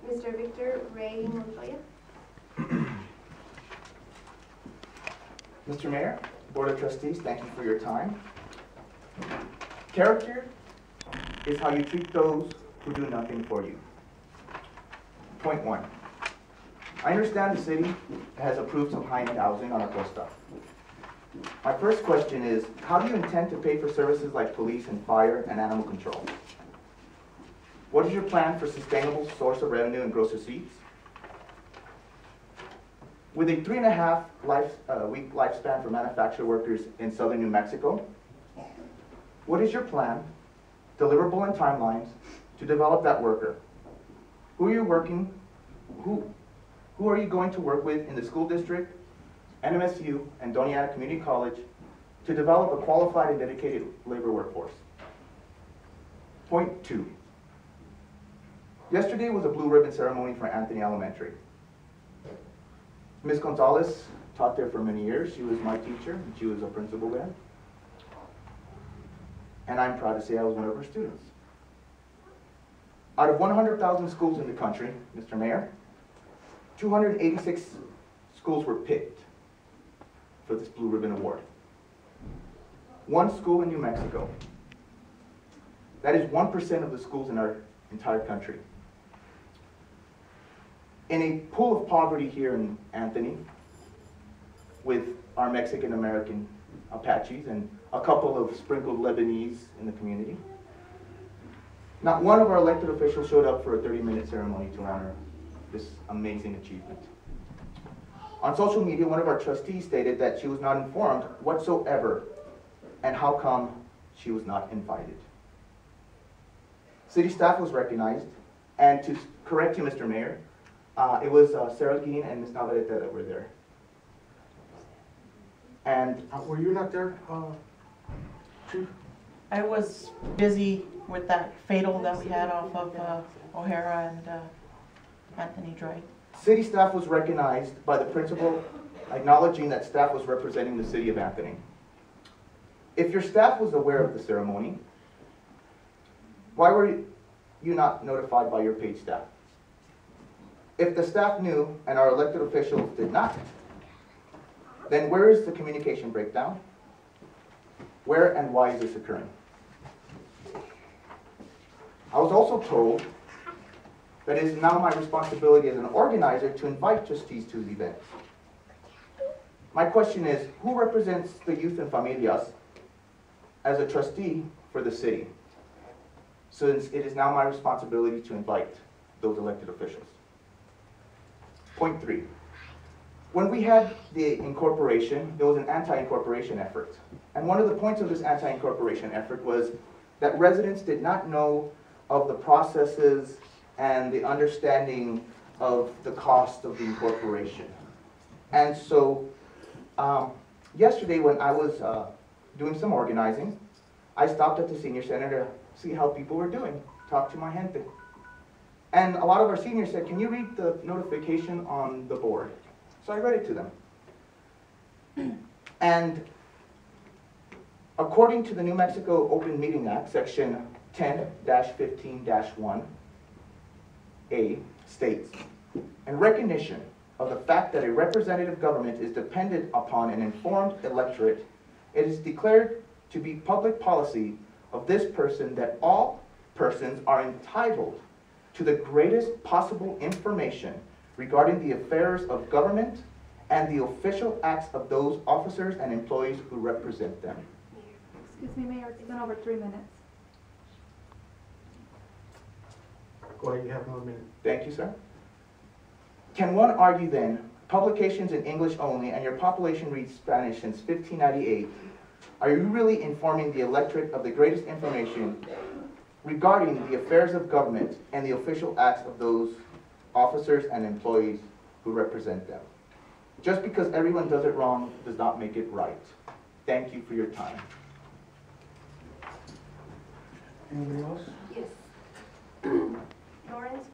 Mr. Victor Ray Montoya. Mr. Mayor, Board of Trustees, thank you for your time. Character is how you treat those who do nothing for you. Point 1. I understand the city has approved some high-end housing on our costa. My first question is, how do you intend to pay for services like police and fire and animal control? What is your plan for sustainable source of revenue and gross receipts? With a 3.5-week lifespan for manufacturer workers in southern New Mexico, what is your plan, deliverable and timelines, to develop that worker? Who are you going to work with in the school district, NMSU, and Doña Community College to develop a qualified and dedicated labor workforce? Point 2. Yesterday was a blue ribbon ceremony for Anthony Elementary. Ms. Gonzalez taught there for many years. She was my teacher, and she was a principal there. And I'm proud to say I was one of her students. Out of 100,000 schools in the country, Mr. Mayor, 286 schools were picked for this Blue Ribbon Award. One school in New Mexico. That is 1% of the schools in our entire country. In a pool of poverty here in Anthony, with our Mexican-American Apaches and a couple of sprinkled Lebanese in the community, not one of our elected officials showed up for a 30-minute ceremony to honor this amazing achievement. On social media, one of our trustees stated that she was not informed whatsoever, and how come she was not invited. City staff was recognized, and to correct you, Mr. Mayor, it was Sarah Guin and Ms. Navarrete that were there. And were you not there, Chief? I was busy with that fatal that we had off of O'Hara and Anthony Drive. city staff was recognized by the principal, acknowledging that staff was representing the city of Anthony. If your staff was aware of the ceremony, why were you not notified by your paid staff? If the staff knew and our elected officials did not, then where is the communication breakdown? Where and why is this occurring? I was also told that it is now my responsibility as an organizer to invite trustees to the event. My question is, who represents the youth and familias as a trustee for the city, since it is now my responsibility to invite those elected officials? Point 3. When we had the incorporation, there was an anti-incorporation effort. And one of the points of this anti-incorporation effort was that residents did not know of the processes and the understanding of the cost of the incorporation. And so yesterday when I was doing some organizing, I stopped at the senior center to see how people were doing, talk to my gente. And a lot of our seniors said, can you read the notification on the board? So I read it to them. And according to the New Mexico Open Meeting Act, section 10-15-1A states, in recognition of the fact that a representative government is dependent upon an informed electorate, it is declared to be public policy of this person that all persons are entitled to the greatest possible information regarding the affairs of government and the official acts of those officers and employees who represent them. Excuse me, Mayor, it's been over 3 minutes. Go ahead, you have 1 minute. Thank you, sir. Can one argue then, publications in English only and your population reads Spanish since 1598, are you really informing the electorate of the greatest information regarding the affairs of government and the official acts of those officers and employees who represent them? Just because everyone does it wrong does not make it right. Thank you for your time. Anybody else? Yes. Lawrence